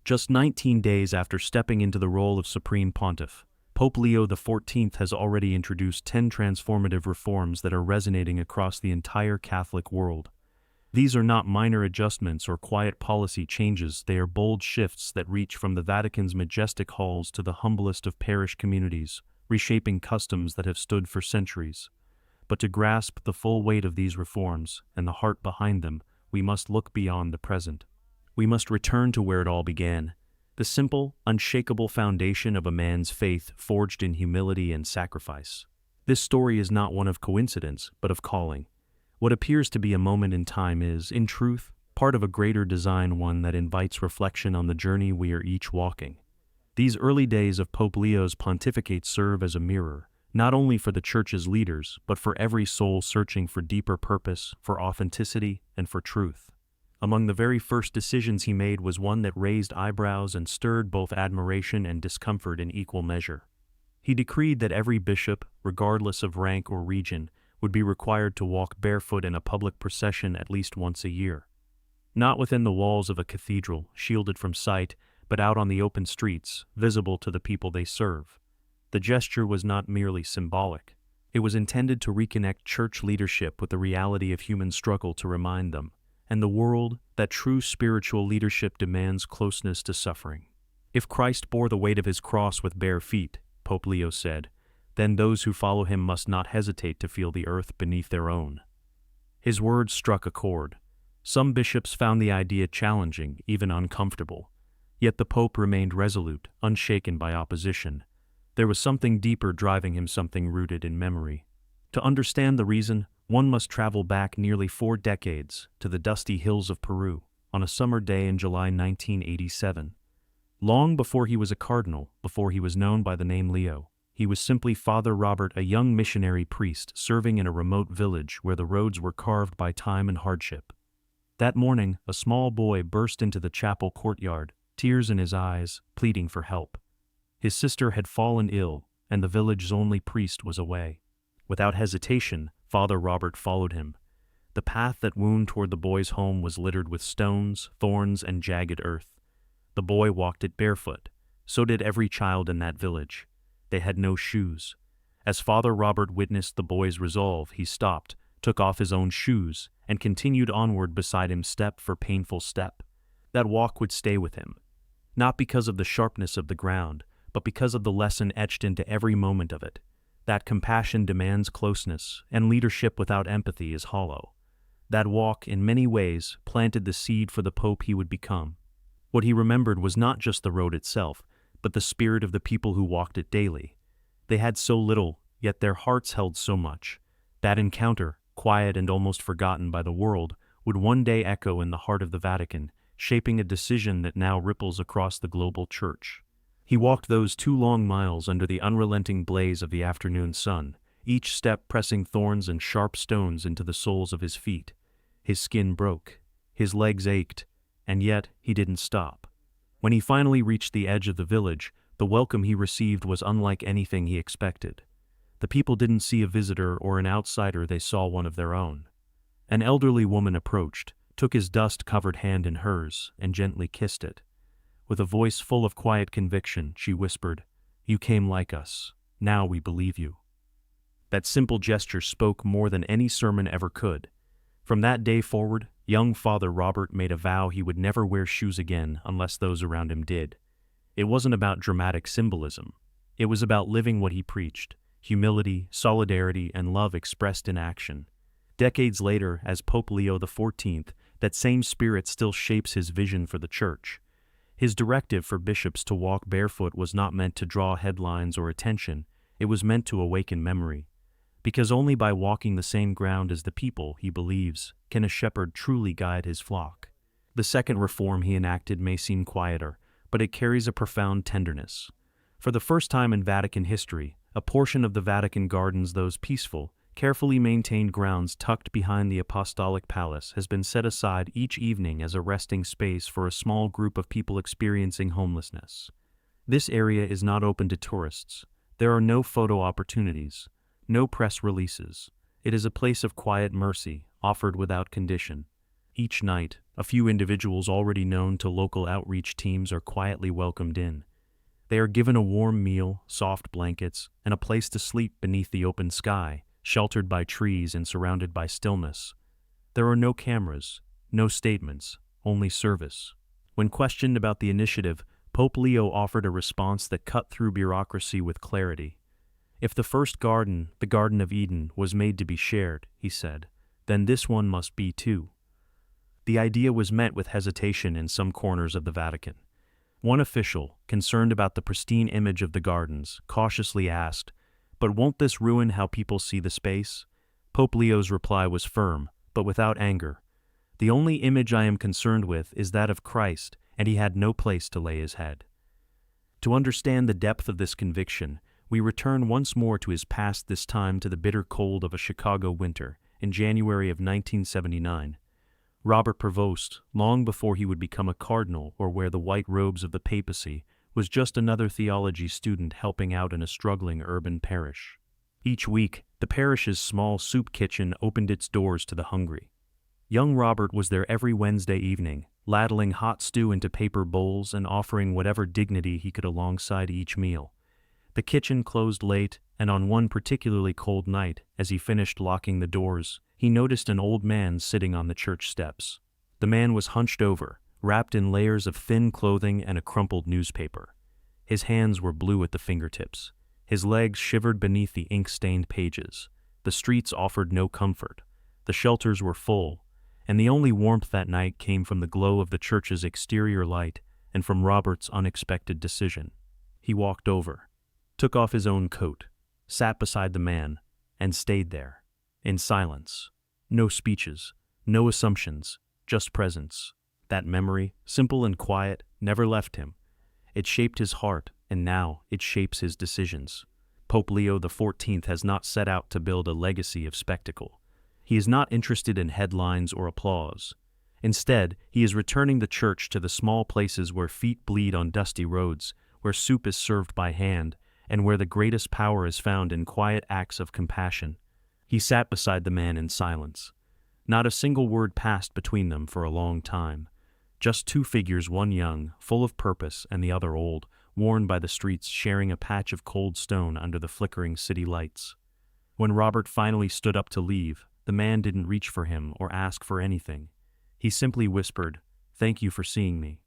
Just 19 days after stepping into the role of Supreme Pontiff, Pope Leo XIV has already introduced 10 transformative reforms that are resonating across the entire Catholic world. These are not minor adjustments or quiet policy changes, they are bold shifts that reach from the Vatican's majestic halls to the humblest of parish communities, reshaping customs that have stood for centuries. But to grasp the full weight of these reforms, and the heart behind them, we must look beyond the present. We must return to where it all began, the simple, unshakable foundation of a man's faith forged in humility and sacrifice. This story is not one of coincidence, but of calling. What appears to be a moment in time is, in truth, part of a greater design, one that invites reflection on the journey we are each walking. These early days of Pope Leo's pontificate serve as a mirror, not only for the Church's leaders, but for every soul searching for deeper purpose, for authenticity, and for truth. Among the very first decisions he made was one that raised eyebrows and stirred both admiration and discomfort in equal measure. He decreed that every bishop, regardless of rank or region, would be required to walk barefoot in a public procession at least once a year. Not within the walls of a cathedral, shielded from sight, but out on the open streets, visible to the people they serve. The gesture was not merely symbolic. It was intended to reconnect church leadership with the reality of human struggle, to remind them, and the world, that true spiritual leadership demands closeness to suffering. If Christ bore the weight of his cross with bare feet, Pope Leo said, then those who follow him must not hesitate to feel the earth beneath their own. His words struck a chord. Some bishops found the idea challenging, even uncomfortable. Yet the Pope remained resolute, unshaken by opposition. There was something deeper driving him, something rooted in memory. To understand the reason, one must travel back nearly 4 decades, to the dusty hills of Peru, on a summer day in July 1987. Long before he was a cardinal, before he was known by the name Leo, he was simply Father Robert, a young missionary priest serving in a remote village where the roads were carved by time and hardship. That morning, a small boy burst into the chapel courtyard, tears in his eyes, pleading for help. His sister had fallen ill, and the village's only priest was away. Without hesitation, Father Robert followed him. The path that wound toward the boy's home was littered with stones, thorns, and jagged earth. The boy walked it barefoot. So did every child in that village. They had no shoes. As Father Robert witnessed the boy's resolve, he stopped, took off his own shoes, and continued onward beside him, step for painful step. That walk would stay with him, not because of the sharpness of the ground, but because of the lesson etched into every moment of it. That compassion demands closeness, and leadership without empathy is hollow. That walk, in many ways, planted the seed for the Pope he would become. What he remembered was not just the road itself, but the spirit of the people who walked it daily. They had so little, yet their hearts held so much. That encounter, quiet and almost forgotten by the world, would one day echo in the heart of the Vatican, shaping a decision that now ripples across the global Church. He walked those 2 long miles under the unrelenting blaze of the afternoon sun, each step pressing thorns and sharp stones into the soles of his feet. His skin broke, his legs ached, and yet he didn't stop. When he finally reached the edge of the village, the welcome he received was unlike anything he expected. The people didn't see a visitor or an outsider, they saw one of their own. An elderly woman approached, took his dust-covered hand in hers, and gently kissed it. With a voice full of quiet conviction, she whispered, "You came like us. Now we believe you." That simple gesture spoke more than any sermon ever could. From that day forward, young Father Robert made a vow he would never wear shoes again unless those around him did. It wasn't about dramatic symbolism. It was about living what he preached: humility, solidarity, and love expressed in action. Decades later, as Pope Leo XIV, that same spirit still shapes his vision for the Church. His directive for bishops to walk barefoot was not meant to draw headlines or attention, it was meant to awaken memory. Because only by walking the same ground as the people, he believes, can a shepherd truly guide his flock. The second reform he enacted may seem quieter, but it carries a profound tenderness. For the first time in Vatican history, a portion of the Vatican gardens, those peaceful, carefully maintained grounds tucked behind the Apostolic Palace, has been set aside each evening as a resting space for a small group of people experiencing homelessness. This area is not open to tourists. There are no photo opportunities, no press releases. It is a place of quiet mercy, offered without condition. Each night, a few individuals already known to local outreach teams are quietly welcomed in. They are given a warm meal, soft blankets, and a place to sleep beneath the open sky, sheltered by trees and surrounded by stillness. There are no cameras, no statements, only service. When questioned about the initiative, Pope Leo offered a response that cut through bureaucracy with clarity. If the first garden, the Garden of Eden, was made to be shared, he said, then this one must be too. The idea was met with hesitation in some corners of the Vatican. One official, concerned about the pristine image of the gardens, cautiously asked, "But won't this ruin how people see the space?" Pope Leo's reply was firm, but without anger. "The only image I am concerned with is that of Christ, and he had no place to lay his head." To understand the depth of this conviction, we return once more to his past, this time to the bitter cold of a Chicago winter, in January of 1979. Robert Prevost, long before he would become a cardinal or wear the white robes of the papacy, was just another theology student helping out in a struggling urban parish. Each week, the parish's small soup kitchen opened its doors to the hungry. Young Robert was there every Wednesday evening, ladling hot stew into paper bowls and offering whatever dignity he could alongside each meal. The kitchen closed late, and on one particularly cold night, as he finished locking the doors, he noticed an old man sitting on the church steps. The man was hunched over, wrapped in layers of thin clothing and a crumpled newspaper. His hands were blue at the fingertips. His legs shivered beneath the ink-stained pages. The streets offered no comfort. The shelters were full, and the only warmth that night came from the glow of the church's exterior light and from Robert's unexpected decision. He walked over, took off his own coat, sat beside the man, and stayed there, in silence. No speeches, no assumptions, just presence. That memory, simple and quiet, never left him. It shaped his heart, and now it shapes his decisions. Pope Leo XIV has not set out to build a legacy of spectacle. He is not interested in headlines or applause. Instead, he is returning the church to the small places where feet bleed on dusty roads, where soup is served by hand, and where the greatest power is found in quiet acts of compassion. He sat beside the man in silence. Not a single word passed between them for a long time. Just two figures, one young, full of purpose, and the other old, worn by the streets, sharing a patch of cold stone under the flickering city lights. When Robert finally stood up to leave, the man didn't reach for him or ask for anything. He simply whispered, "Thank you for seeing me."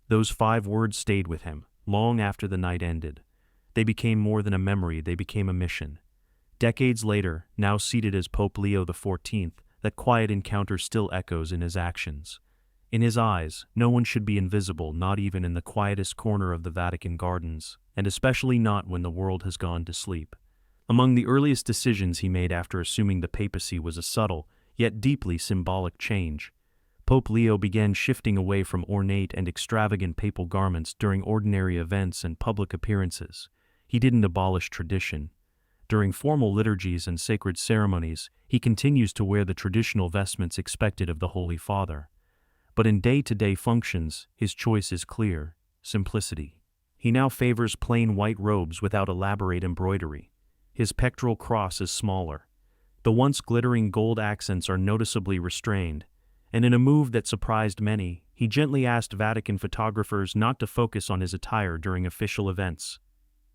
Those 5 words stayed with him, long after the night ended. They became more than a memory, they became a mission. Decades later, now seated as Pope Leo XIV, that quiet encounter still echoes in his actions. In his eyes, no one should be invisible, not even in the quietest corner of the Vatican gardens, and especially not when the world has gone to sleep. Among the earliest decisions he made after assuming the papacy was a subtle, yet deeply symbolic change. Pope Leo began shifting away from ornate and extravagant papal garments during ordinary events and public appearances. He didn't abolish tradition. During formal liturgies and sacred ceremonies, he continues to wear the traditional vestments expected of the Holy Father. But in day-to-day functions, his choice is clear: simplicity. He now favors plain white robes without elaborate embroidery. His pectoral cross is smaller. The once glittering gold accents are noticeably restrained, and in a move that surprised many, he gently asked Vatican photographers not to focus on his attire during official events.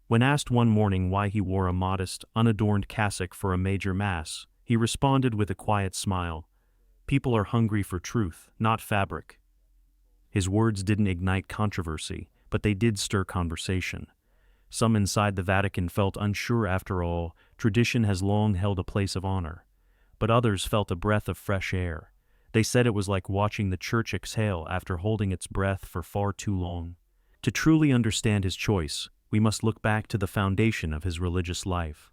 When asked one morning why he wore a modest, unadorned cassock for a major mass, he responded with a quiet smile, "People are hungry for truth, not fabric." His words didn't ignite controversy, but they did stir conversation. Some inside the Vatican felt unsure. After all, tradition has long held a place of honor. But others felt a breath of fresh air. They said it was like watching the church exhale after holding its breath for far too long. To truly understand his choice, we must look back to the foundation of his religious life.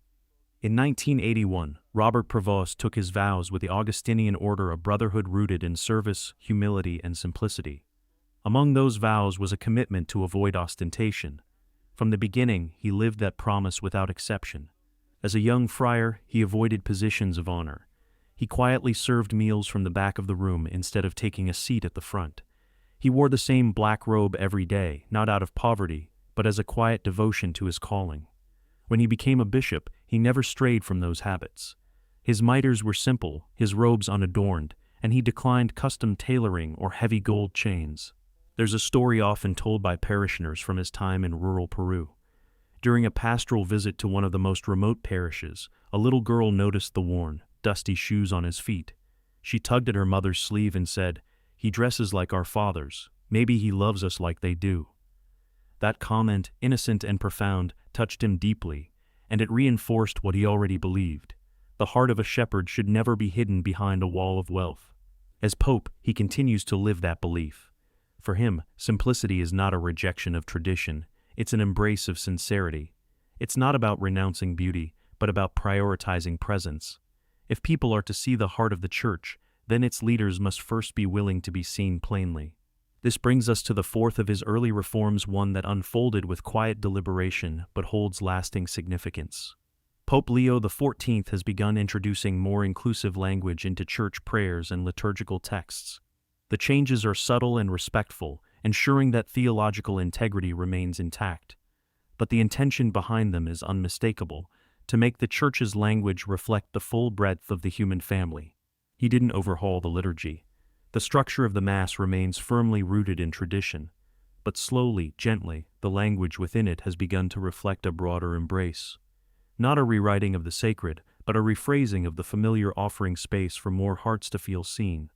In 1981, Robert Prevost took his vows with the Augustinian order, a brotherhood rooted in service, humility, and simplicity. Among those vows was a commitment to avoid ostentation. From the beginning, he lived that promise without exception. As a young friar, he avoided positions of honor. He quietly served meals from the back of the room instead of taking a seat at the front. He wore the same black robe every day, not out of poverty, but as a quiet devotion to his calling. When he became a bishop, he never strayed from those habits. His mitres were simple, his robes unadorned, and he declined custom tailoring or heavy gold chains. There's a story often told by parishioners from his time in rural Peru. During a pastoral visit to one of the most remote parishes, a little girl noticed the worn, dusty shoes on his feet. She tugged at her mother's sleeve and said, "He dresses like our fathers. Maybe he loves us like they do." That comment, innocent and profound, touched him deeply, and it reinforced what he already believed. The heart of a shepherd should never be hidden behind a wall of wealth. As Pope, he continues to live that belief. For him, simplicity is not a rejection of tradition, it's an embrace of sincerity. It's not about renouncing beauty, but about prioritizing presence. If people are to see the heart of the Church, then its leaders must first be willing to be seen plainly. This brings us to the fourth of his early reforms, one that unfolded with quiet deliberation but holds lasting significance. Pope Leo XIV has begun introducing more inclusive language into church prayers and liturgical texts. The changes are subtle and respectful, ensuring that theological integrity remains intact. But the intention behind them is unmistakable, to make the Church's language reflect the full breadth of the human family. He didn't overhaul the liturgy. The structure of the Mass remains firmly rooted in tradition, but slowly, gently, the language within it has begun to reflect a broader embrace. Not a rewriting of the sacred, but a rephrasing of the familiar, offering space for more hearts to feel seen.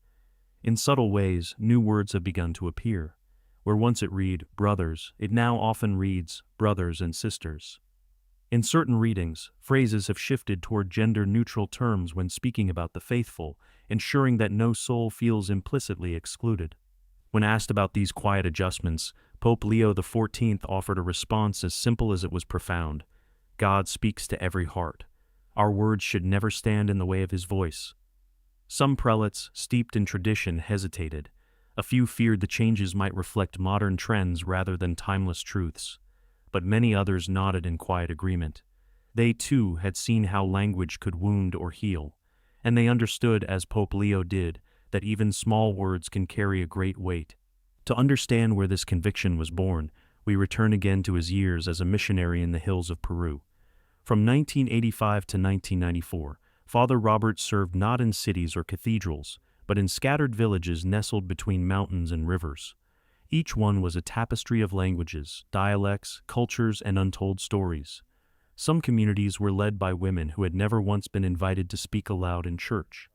In subtle ways, new words have begun to appear. Where once it read, brothers, it now often reads, brothers and sisters. In certain readings, phrases have shifted toward gender-neutral terms when speaking about the faithful, ensuring that no soul feels implicitly excluded. When asked about these quiet adjustments, Pope Leo XIV offered a response as simple as it was profound. God speaks to every heart. Our words should never stand in the way of his voice. Some prelates, steeped in tradition, hesitated. A few feared the changes might reflect modern trends rather than timeless truths. But many others nodded in quiet agreement. They, too, had seen how language could wound or heal, and they understood, as Pope Leo did, that even small words can carry a great weight. To understand where this conviction was born, we return again to his years as a missionary in the hills of Peru. From 1985 to 1994, Father Robert served not in cities or cathedrals, but in scattered villages nestled between mountains and rivers. Each one was a tapestry of languages, dialects, cultures, and untold stories. Some communities were led by women who had never once been invited to speak aloud in church.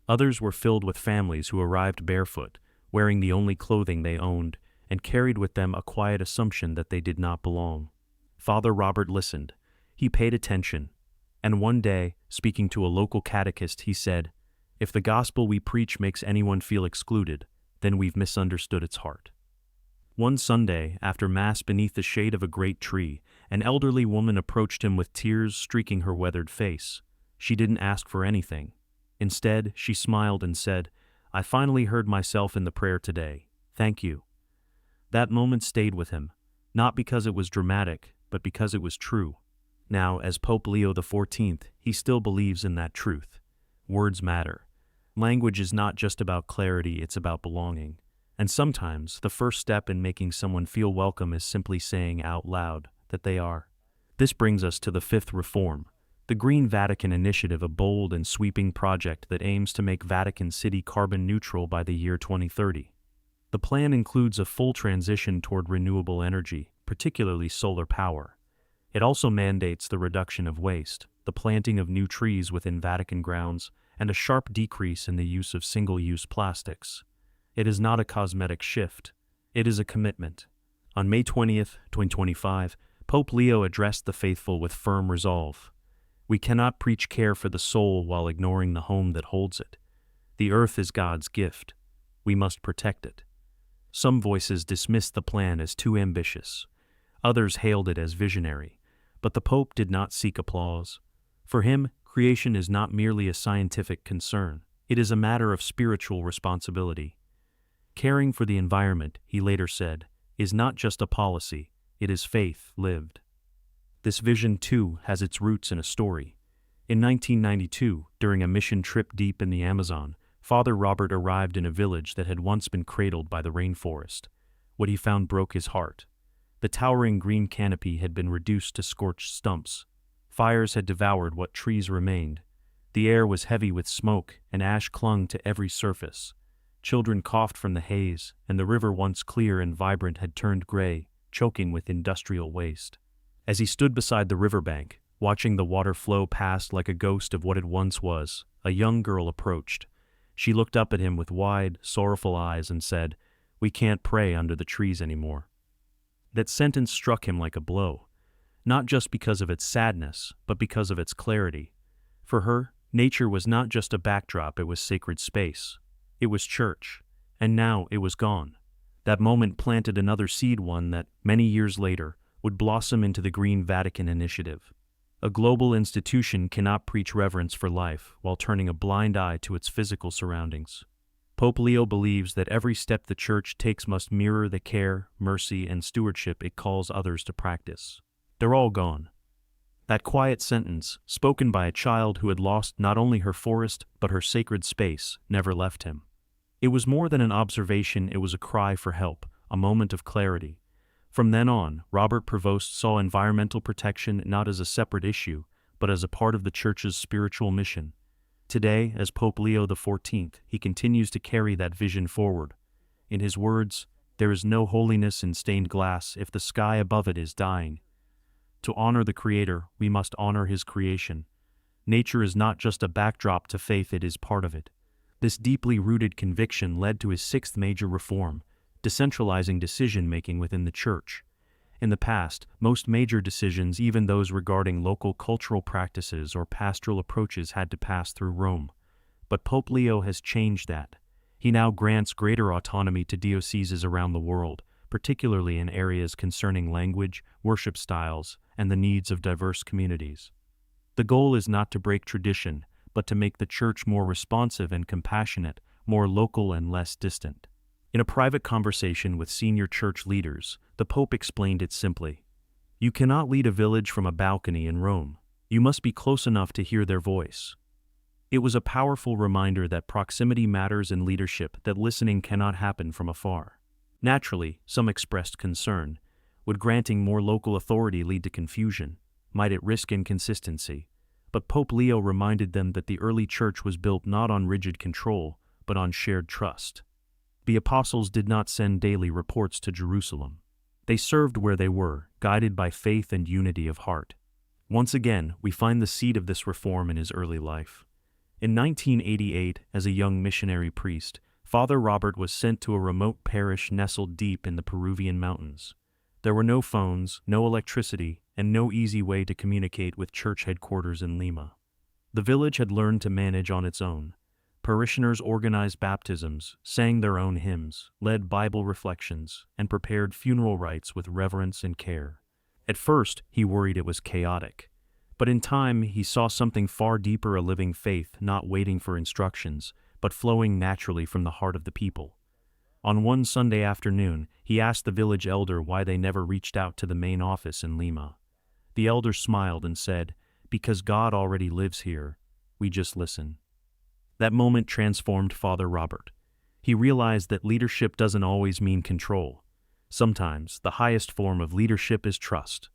Others were filled with families who arrived barefoot, wearing the only clothing they owned, and carried with them a quiet assumption that they did not belong. Father Robert listened. He paid attention. And one day, speaking to a local catechist, he said, "If the gospel we preach makes anyone feel excluded, then we've misunderstood its heart." One Sunday, after Mass beneath the shade of a great tree, an elderly woman approached him with tears streaking her weathered face. She didn't ask for anything. Instead, she smiled and said, "I finally heard myself in the prayer today. Thank you." That moment stayed with him, not because it was dramatic, but because it was true. Now, as Pope Leo XIV, he still believes in that truth. Words matter. Language is not just about clarity, it's about belonging. And sometimes, the first step in making someone feel welcome is simply saying out loud that they are. This brings us to the fifth reform, the Green Vatican Initiative, a bold and sweeping project that aims to make Vatican City carbon neutral by the year 2030. The plan includes a full transition toward renewable energy, particularly solar power. It also mandates the reduction of waste, the planting of new trees within Vatican grounds, and a sharp decrease in the use of single-use plastics. It is not a cosmetic shift. It is a commitment. On May 20th, 2025, Pope Leo addressed the faithful with firm resolve. We cannot preach care for the soul while ignoring the home that holds it. The earth is God's gift. We must protect it. Some voices dismissed the plan as too ambitious. Others hailed it as visionary. But the Pope did not seek applause. For him, creation is not merely a scientific concern. It is a matter of spiritual responsibility. Caring for the environment, he later said, is not just a policy, it is faith lived. This vision, too, has its roots in a story. In 1992, during a mission trip deep in the Amazon, Father Robert arrived in a village that had once been cradled by the rainforest. What he found broke his heart. The towering green canopy had been reduced to scorched stumps. Fires had devoured what trees remained. The air was heavy with smoke, and ash clung to every surface. Children coughed from the haze, and the river once clear and vibrant had turned gray, choking with industrial waste. As he stood beside the riverbank, watching the water flow past like a ghost of what it once was, a young girl approached. She looked up at him with wide, sorrowful eyes and said, "We can't pray under the trees anymore." That sentence struck him like a blow, not just because of its sadness, but because of its clarity. For her, nature was not just a backdrop, it was sacred space. It was church, and now it was gone. That moment planted another seed, one that, many years later, would blossom into the Green Vatican Initiative. A global institution cannot preach reverence for life while turning a blind eye to its physical surroundings. Pope Leo believes that every step the Church takes must mirror the care, mercy, and stewardship it calls others to practice. They're all gone. That quiet sentence, spoken by a child who had lost not only her forest but her sacred space, never left him. It was more than an observation, it was a cry for help, a moment of clarity. From then on, Robert Prevost saw environmental protection not as a separate issue, but as a part of the Church's spiritual mission. Today, as Pope Leo XIV, he continues to carry that vision forward. In his words, "There is no holiness in stained glass if the sky above it is dying." To honor the Creator, we must honor His creation. Nature is not just a backdrop to faith, it is part of it. This deeply rooted conviction led to his sixth major reform, decentralizing decision-making within the Church. In the past, most major decisions, even those regarding local cultural practices or pastoral approaches, had to pass through Rome. But Pope Leo has changed that. He now grants greater autonomy to dioceses around the world, particularly in areas concerning language, worship styles, and the needs of diverse communities. The goal is not to break tradition, but to make the Church more responsive and compassionate, more local and less distant. In a private conversation with senior Church leaders, the Pope explained it simply. You cannot lead a village from a balcony in Rome. You must be close enough to hear their voice. It was a powerful reminder that proximity matters in leadership, that listening cannot happen from afar. Naturally, some expressed concern. Would granting more local authority lead to confusion? Might it risk inconsistency? But Pope Leo reminded them that the early Church was built not on rigid control, but on shared trust. The apostles did not send daily reports to Jerusalem. They served where they were, guided by faith and unity of heart. Once again, we find the seed of this reform in his early life. In 1988, as a young missionary priest, Father Robert was sent to a remote parish nestled deep in the Peruvian mountains. There were no phones, no electricity, and no easy way to communicate with church headquarters in Lima. The village had learned to manage on its own. Parishioners organized baptisms, sang their own hymns, led Bible reflections, and prepared funeral rites with reverence and care. At first, he worried it was chaotic. But in time, he saw something far deeper, a living faith, not waiting for instructions, but flowing naturally from the heart of the people. On one Sunday afternoon, he asked the village elder why they never reached out to the main office in Lima. The elder smiled and said, "Because God already lives here. We just listen." That moment transformed Father Robert. He realized that leadership doesn't always mean control. Sometimes, the highest form of leadership is trust.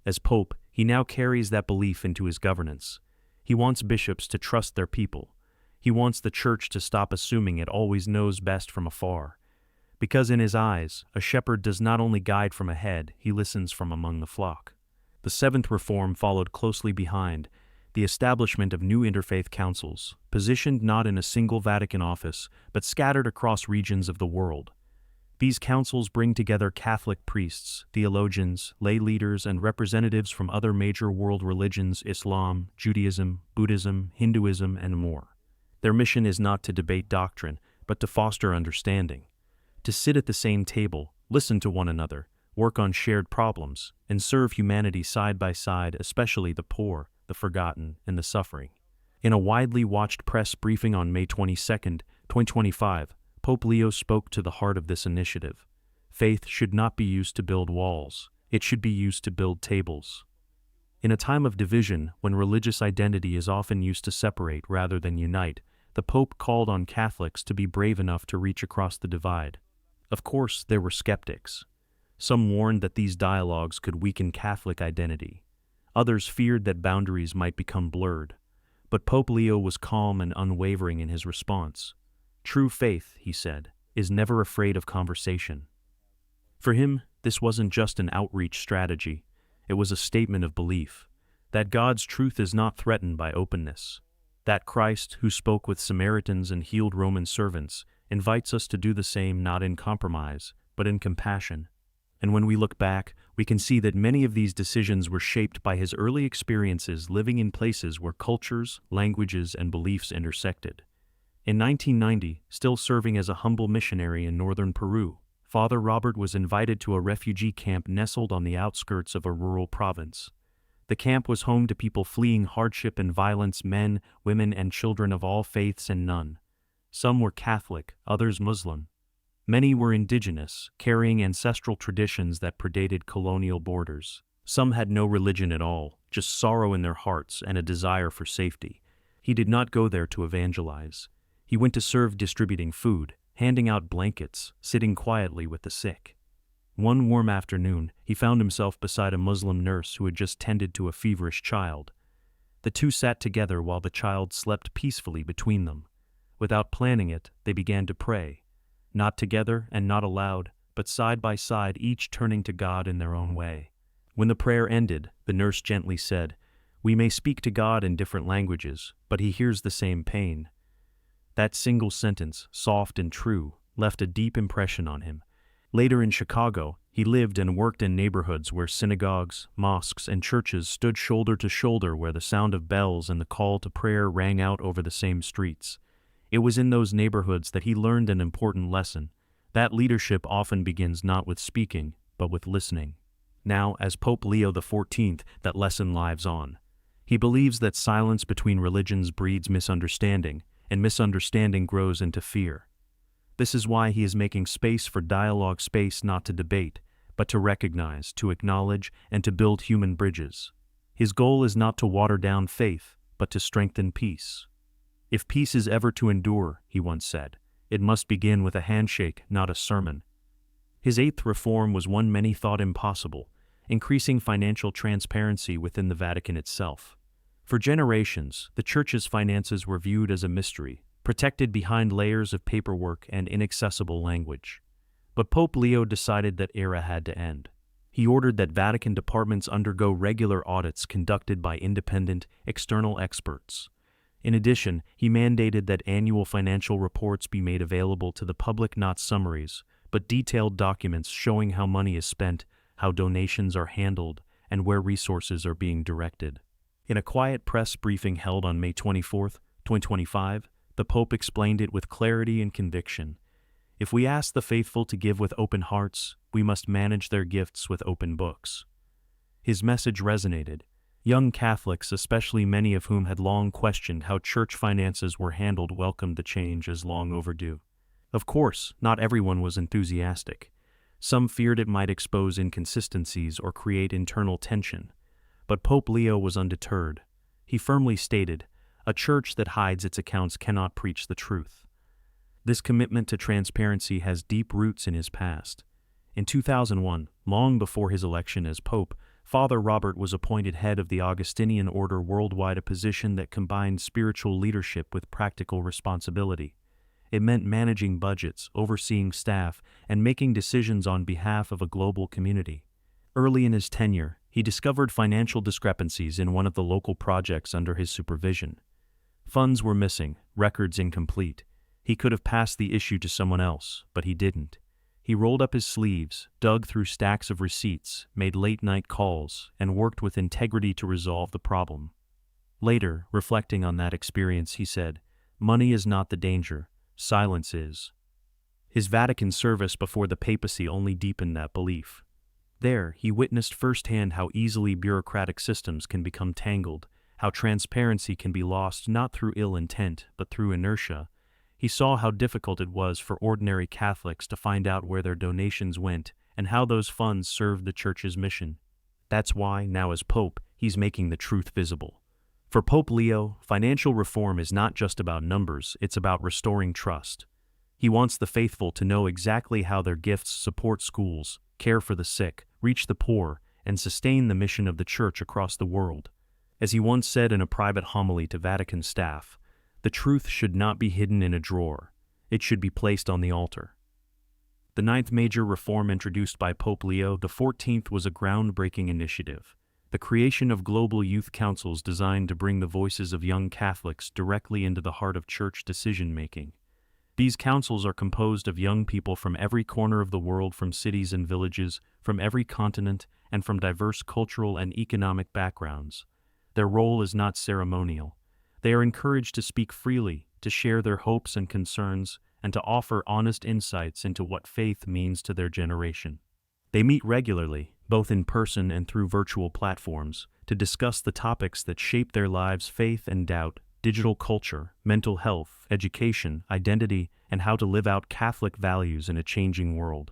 As Pope, he now carries that belief into his governance. He wants bishops to trust their people. He wants the Church to stop assuming it always knows best from afar. Because in his eyes, a shepherd does not only guide from ahead, he listens from among the flock. The seventh reform followed closely behind, the establishment of new interfaith councils, positioned not in a single Vatican office, but scattered across regions of the world. These councils bring together Catholic priests, theologians, lay leaders, and representatives from other major world religions: Islam, Judaism, Buddhism, Hinduism, and more. Their mission is not to debate doctrine, but to foster understanding. To sit at the same table, listen to one another, work on shared problems, and serve humanity side by side, especially the poor, the forgotten, and the suffering. In a widely watched press briefing on May 22, 2025, Pope Leo spoke to the heart of this initiative. Faith should not be used to build walls. It should be used to build tables. In a time of division, when religious identity is often used to separate rather than unite, the Pope called on Catholics to be brave enough to reach across the divide. Of course, there were skeptics. Some warned that these dialogues could weaken Catholic identity. Others feared that boundaries might become blurred. But Pope Leo was calm and unwavering in his response. True faith, he said, is never afraid of conversation. For him, this wasn't just an outreach strategy, it was a statement of belief that God's truth is not threatened by openness, that Christ, who spoke with Samaritans and healed Roman servants, invites us to do the same not in compromise, but in compassion. And when we look back, we can see that many of these decisions were shaped by his early experiences living in places where cultures, languages, and beliefs intersected. In 1990, still serving as a humble missionary in northern Peru, Father Robert was invited to a refugee camp nestled on the outskirts of a rural province. The camp was home to people fleeing hardship and violence, men, women, and children of all faiths and none. Some were Catholic, others Muslim. Many were indigenous, carrying ancestral traditions that predated colonial borders. Some had no religion at all, just sorrow in their hearts and a desire for safety. He did not go there to evangelize. He went to serve distributing food, handing out blankets, sitting quietly with the sick. One warm afternoon, he found himself beside a Muslim nurse who had just tended to a feverish child. The two sat together while the child slept peacefully between them. Without planning it, they began to pray. Not together and not aloud, but side by side, each turning to God in their own way. When the prayer ended, the nurse gently said, "We may speak to God in different languages, but He hears the same pain." That single sentence, soft and true, left a deep impression on him. Later in Chicago, he lived and worked in neighborhoods where synagogues, mosques, and churches stood shoulder to shoulder, where the sound of bells and the call to prayer rang out over the same streets. It was in those neighborhoods that he learned an important lesson, that leadership often begins not with speaking, but with listening. Now, as Pope Leo XIV, that lesson lives on. He believes that silence between religions breeds misunderstanding, and misunderstanding grows into fear. This is why he is making space for dialogue, space not to debate, but to recognize, to acknowledge, and to build human bridges. His goal is not to water down faith, but to strengthen peace. If peace is ever to endure, he once said, it must begin with a handshake, not a sermon. His eighth reform was one many thought impossible, increasing financial transparency within the Vatican itself. For generations, the Church's finances were viewed as a mystery, protected behind layers of paperwork and inaccessible language. But Pope Leo decided that era had to end. He ordered that Vatican departments undergo regular audits conducted by independent, external experts. In addition, he mandated that annual financial reports be made available to the public, not summaries, but detailed documents showing how money is spent, how donations are handled, and where resources are being directed. In a quiet press briefing held on May 24, 2025, the Pope explained it with clarity and conviction. If we ask the faithful to give with open hearts, we must manage their gifts with open books. His message resonated. Young Catholics, especially many of whom had long questioned how church finances were handled, welcomed the change as long overdue. Of course, not everyone was enthusiastic. Some feared it might expose inconsistencies or create internal tension. But Pope Leo was undeterred. He firmly stated, "A church that hides its accounts cannot preach the truth." This commitment to transparency has deep roots in his past. In 2001, long before his election as Pope, Father Robert was appointed head of the Augustinian Order worldwide, a position that combined spiritual leadership with practical responsibility. It meant managing budgets, overseeing staff, and making decisions on behalf of a global community. Early in his tenure, he discovered financial discrepancies in one of the local projects under his supervision. Funds were missing, records incomplete. He could have passed the issue to someone else, but he didn't. He rolled up his sleeves, dug through stacks of receipts, made late-night calls, and worked with integrity to resolve the problem. Later, reflecting on that experience, he said, "Money is not the danger, silence is." His Vatican service before the papacy only deepened that belief. There, he witnessed firsthand how easily bureaucratic systems can become tangled, how transparency can be lost not through ill intent, but through inertia. He saw how difficult it was for ordinary Catholics to find out where their donations went and how those funds served the Church's mission. That's why, now as Pope, he's making the truth visible. For Pope Leo, financial reform is not just about numbers, it's about restoring trust. He wants the faithful to know exactly how their gifts support schools, care for the sick, reach the poor, and sustain the mission of the Church across the world. As he once said in a private homily to Vatican staff, the truth should not be hidden in a drawer, it should be placed on the altar. The ninth major reform introduced by Pope Leo XIV was a groundbreaking initiative, the creation of global youth councils designed to bring the voices of young Catholics directly into the heart of church decision-making. These councils are composed of young people from every corner of the world, from cities and villages, from every continent, and from diverse cultural and economic backgrounds. Their role is not ceremonial. They are encouraged to speak freely, to share their hopes and concerns, and to offer honest insights into what faith means to their generation. They meet regularly, both in person and through virtual platforms, to discuss the topics that shape their lives: faith and doubt, digital culture, mental health, education, identity, and how to live out Catholic values in a changing world.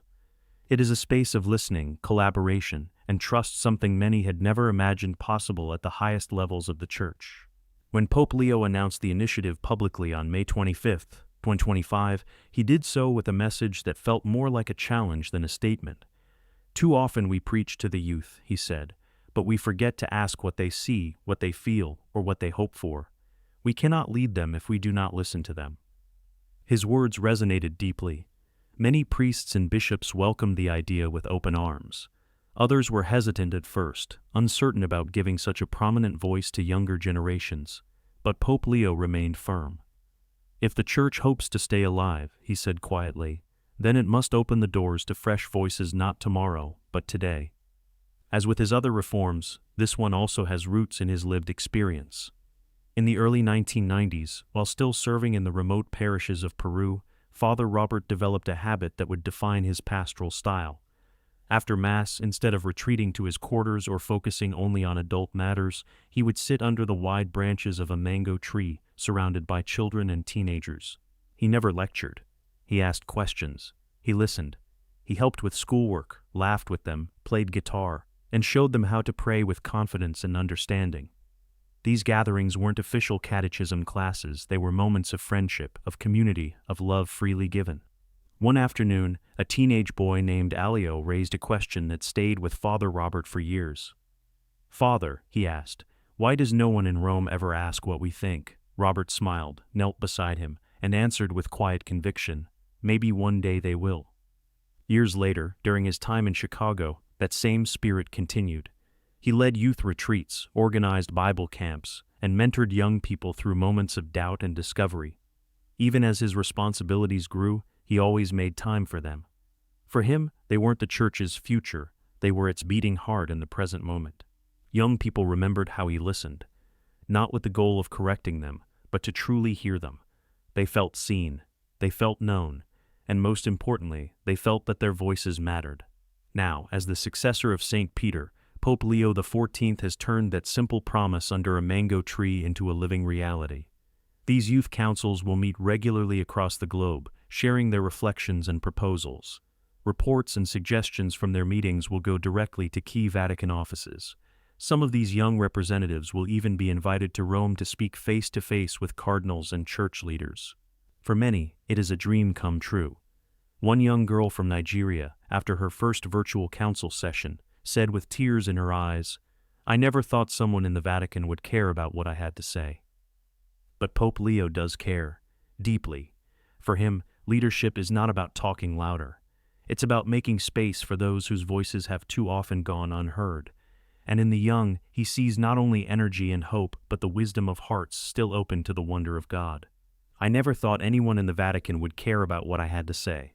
It is a space of listening, collaboration, and trust, something many had never imagined possible at the highest levels of the Church. When Pope Leo announced the initiative publicly on May 25, 2025, he did so with a message that felt more like a challenge than a statement. "Too often we preach to the youth," he said, "but we forget to ask what they see, what they feel, or what they hope for. We cannot lead them if we do not listen to them." His words resonated deeply. Many priests and bishops welcomed the idea with open arms. Others were hesitant at first, uncertain about giving such a prominent voice to younger generations. But Pope Leo remained firm. "If the Church hopes to stay alive," he said quietly, "then it must open the doors to fresh voices, not tomorrow, but today." As with his other reforms, this one also has roots in his lived experience. In the early 1990s, while still serving in the remote parishes of Peru, Father Robert developed a habit that would define his pastoral style. After Mass, instead of retreating to his quarters or focusing only on adult matters, he would sit under the wide branches of a mango tree, surrounded by children and teenagers. He never lectured. He asked questions. He listened. He helped with schoolwork, laughed with them, played guitar, and showed them how to pray with confidence and understanding. These gatherings weren't official catechism classes, they were moments of friendship, of community, of love freely given. One afternoon, a teenage boy named Alio raised a question that stayed with Father Robert for years. "Father," he asked, "why does no one in Rome ever ask what we think?" Robert smiled, knelt beside him, and answered with quiet conviction, "Maybe one day they will." Years later, during his time in Chicago, that same spirit continued. He led youth retreats, organized Bible camps, and mentored young people through moments of doubt and discovery. Even as his responsibilities grew, he always made time for them. For him, they weren't the Church's future, they were its beating heart in the present moment. Young people remembered how he listened, not with the goal of correcting them, but to truly hear them. They felt seen, they felt known, and most importantly, they felt that their voices mattered. Now, as the successor of St. Peter, Pope Leo XIV has turned that simple promise under a mango tree into a living reality. These youth councils will meet regularly across the globe, sharing their reflections and proposals. Reports and suggestions from their meetings will go directly to key Vatican offices. Some of these young representatives will even be invited to Rome to speak face-to-face with cardinals and church leaders. For many, it is a dream come true. One young girl from Nigeria, after her first virtual council session, said with tears in her eyes, "I never thought someone in the Vatican would care about what I had to say." But Pope Leo does care, deeply. For him, leadership is not about talking louder. It's about making space for those whose voices have too often gone unheard. And in the young, he sees not only energy and hope, but the wisdom of hearts still open to the wonder of God. "I never thought anyone in the Vatican would care about what I had to say."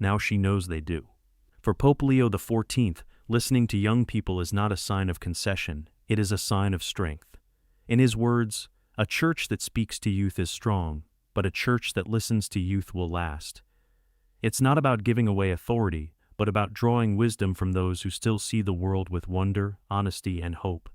Now she knows they do. For Pope Leo XIV, listening to young people is not a sign of concession, it is a sign of strength. In his words, "A church that speaks to youth is strong, but a church that listens to youth will last." It's not about giving away authority, but about drawing wisdom from those who still see the world with wonder, honesty, and hope.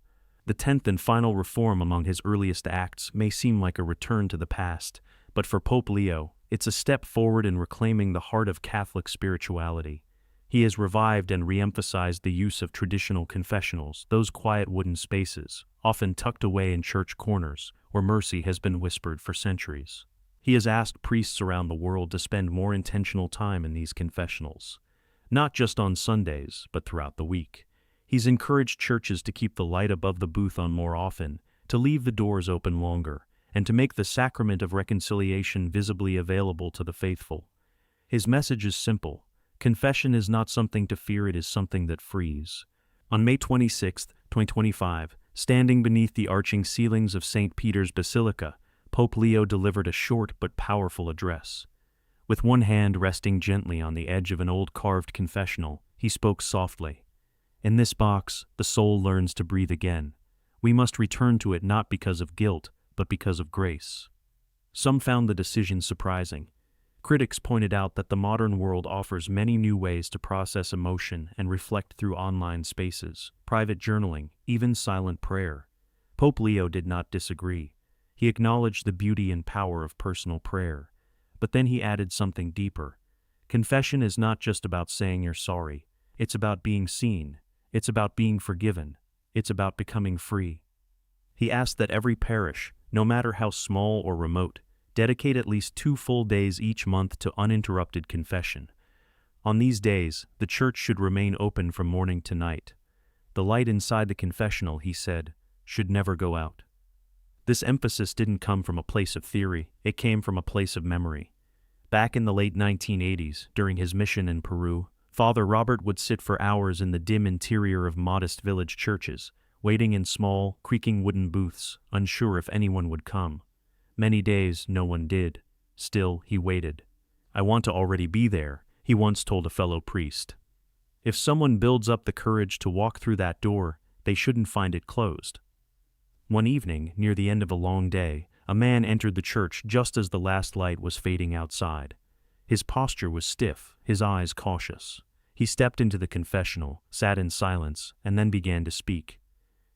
The 10th and final reform among his earliest acts may seem like a return to the past, but for Pope Leo, it's a step forward in reclaiming the heart of Catholic spirituality. He has revived and re-emphasized the use of traditional confessionals, those quiet wooden spaces, often tucked away in church corners, where mercy has been whispered for centuries. He has asked priests around the world to spend more intentional time in these confessionals, not just on Sundays, but throughout the week. He's encouraged churches to keep the light above the booth on more often, to leave the doors open longer, and to make the sacrament of reconciliation visibly available to the faithful. His message is simple. Confession is not something to fear, it is something that frees. On May 26, 2025, standing beneath the arching ceilings of St. Peter's Basilica, Pope Leo delivered a short but powerful address. With one hand resting gently on the edge of an old carved confessional, he spoke softly. In this box, the soul learns to breathe again. We must return to it not because of guilt, but because of grace. Some found the decision surprising. Critics pointed out that the modern world offers many new ways to process emotion and reflect through online spaces, private journaling, even silent prayer. Pope Leo did not disagree. He acknowledged the beauty and power of personal prayer. But then he added something deeper. Confession is not just about saying you're sorry. It's about being seen. It's about being forgiven. It's about becoming free. He asked that every parish, no matter how small or remote, dedicate at least 2 full days each month to uninterrupted confession. On these days, the church should remain open from morning to night. The light inside the confessional, he said, should never go out. This emphasis didn't come from a place of theory, it came from a place of memory. Back in the late 1980s, during his mission in Peru, Father Robert would sit for hours in the dim interior of modest village churches, waiting in small, creaking wooden booths, unsure if anyone would come. Many days no one did. Still, he waited. "I want to already be there," he once told a fellow priest. If someone builds up the courage to walk through that door, they shouldn't find it closed. One evening, near the end of a long day, a man entered the church just as the last light was fading outside. His posture was stiff, his eyes cautious. He stepped into the confessional, sat in silence, and then began to speak.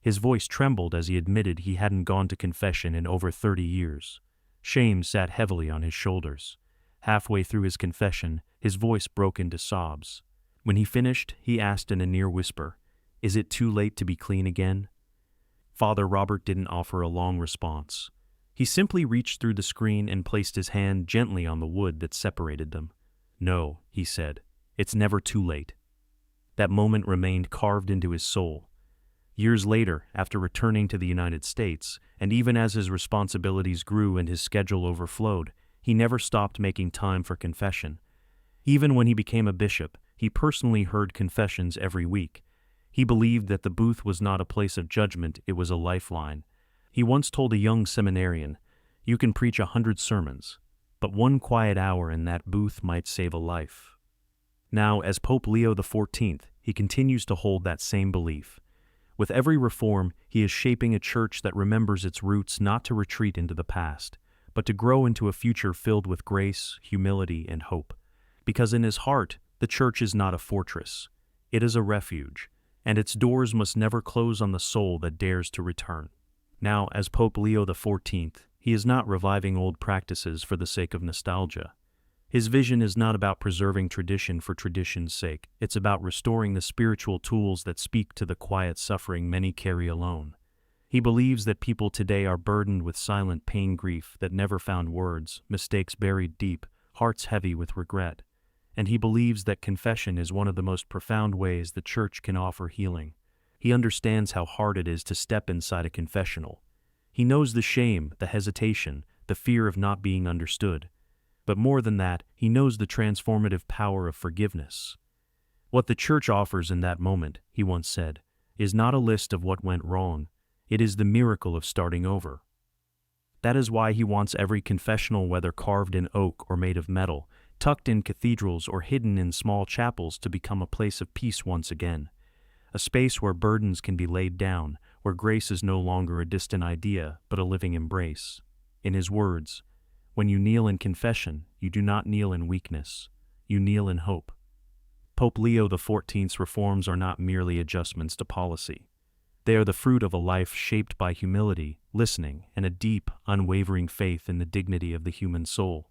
His voice trembled as he admitted he hadn't gone to confession in over 30 years. Shame sat heavily on his shoulders. Halfway through his confession, his voice broke into sobs. When he finished, he asked in a near whisper, "Is it too late to be clean again?" Father Robert didn't offer a long response. He simply reached through the screen and placed his hand gently on the wood that separated them. "No," he said, "it's never too late." That moment remained carved into his soul. Years later, after returning to the United States, and even as his responsibilities grew and his schedule overflowed, he never stopped making time for confession. Even when he became a bishop, he personally heard confessions every week. He believed that the booth was not a place of judgment, it was a lifeline. He once told a young seminarian, "You can preach 100 sermons, but 1 quiet hour in that booth might save a life." Now, as Pope Leo XIV, he continues to hold that same belief. With every reform, he is shaping a church that remembers its roots, not to retreat into the past, but to grow into a future filled with grace, humility, and hope. Because in his heart, the church is not a fortress. It is a refuge, and its doors must never close on the soul that dares to return. Now, as Pope Leo XIV, he is not reviving old practices for the sake of nostalgia. His vision is not about preserving tradition for tradition's sake, it's about restoring the spiritual tools that speak to the quiet suffering many carry alone. He believes that people today are burdened with silent pain, grief that never found words, mistakes buried deep, hearts heavy with regret. And he believes that confession is one of the most profound ways the church can offer healing. He understands how hard it is to step inside a confessional. He knows the shame, the hesitation, the fear of not being understood. But more than that, he knows the transformative power of forgiveness. What the church offers in that moment, he once said, is not a list of what went wrong, it is the miracle of starting over. That is why he wants every confessional, whether carved in oak or made of metal, tucked in cathedrals or hidden in small chapels, to become a place of peace once again. A space where burdens can be laid down, where grace is no longer a distant idea, but a living embrace. In his words, "When you kneel in confession, you do not kneel in weakness, you kneel in hope." Pope Leo XIV's reforms are not merely adjustments to policy. They are the fruit of a life shaped by humility, listening, and a deep, unwavering faith in the dignity of the human soul.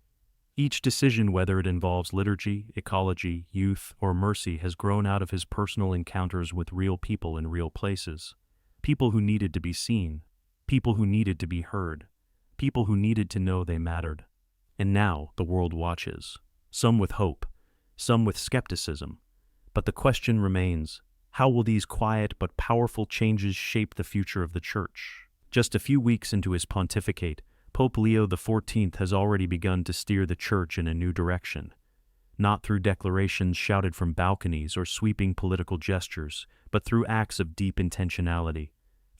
Each decision, whether it involves liturgy, ecology, youth, or mercy, has grown out of his personal encounters with real people in real places. People who needed to be seen, people who needed to be heard, people who needed to know they mattered. And now the world watches, some with hope, some with skepticism. But the question remains, How will these quiet but powerful changes shape the future of the Church? Just a few weeks into his pontificate, Pope Leo XIV has already begun to steer the Church in a new direction. Not through declarations shouted from balconies or sweeping political gestures, but through acts of deep intentionality,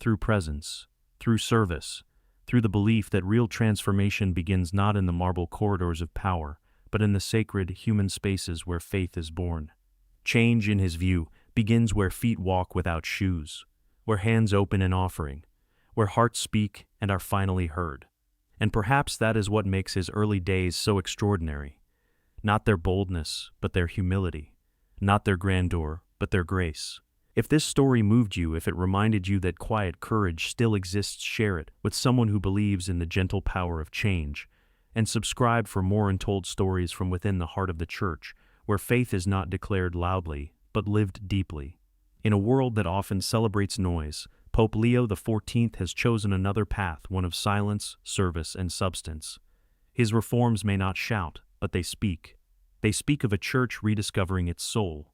through presence, through service, through the belief that real transformation begins not in the marble corridors of power, but in the sacred, human spaces where faith is born. Change, in his view, begins where feet walk without shoes, where hands open in offering, where hearts speak and are finally heard. And perhaps that is what makes his early days so extraordinary. Not their boldness, but their humility. Not their grandeur, but their grace. If this story moved you, if it reminded you that quiet courage still exists, share it with someone who believes in the gentle power of change. And subscribe for more untold stories from within the heart of the Church, where faith is not declared loudly, but lived deeply. In a world that often celebrates noise, Pope Leo XIV has chosen another path, one of silence, service, and substance. His reforms may not shout, but they speak. They speak of a church rediscovering its soul,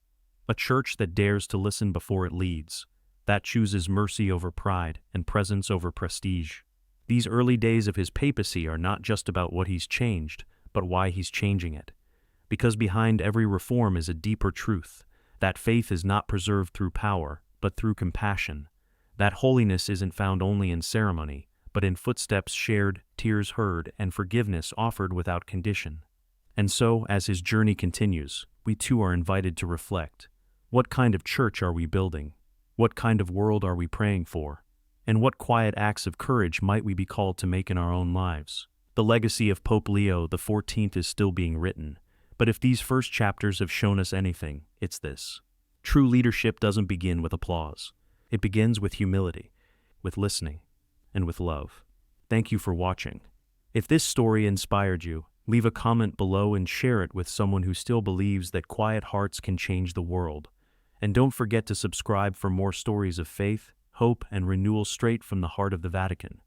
a church that dares to listen before it leads, that chooses mercy over pride and presence over prestige. These early days of his papacy are not just about what he's changed, but why he's changing it. Because behind every reform is a deeper truth, that faith is not preserved through power, but through compassion. That holiness isn't found only in ceremony, but in footsteps shared, tears heard, and forgiveness offered without condition. And so, as his journey continues, we too are invited to reflect. What kind of church are we building? What kind of world are we praying for? And what quiet acts of courage might we be called to make in our own lives? The legacy of Pope Leo XIV is still being written. But if these first chapters have shown us anything, it's this. True leadership doesn't begin with applause. It begins with humility, with listening, and with love. Thank you for watching. If this story inspired you, leave a comment below and share it with someone who still believes that quiet hearts can change the world. And don't forget to subscribe for more stories of faith, hope, and renewal straight from the heart of the Vatican.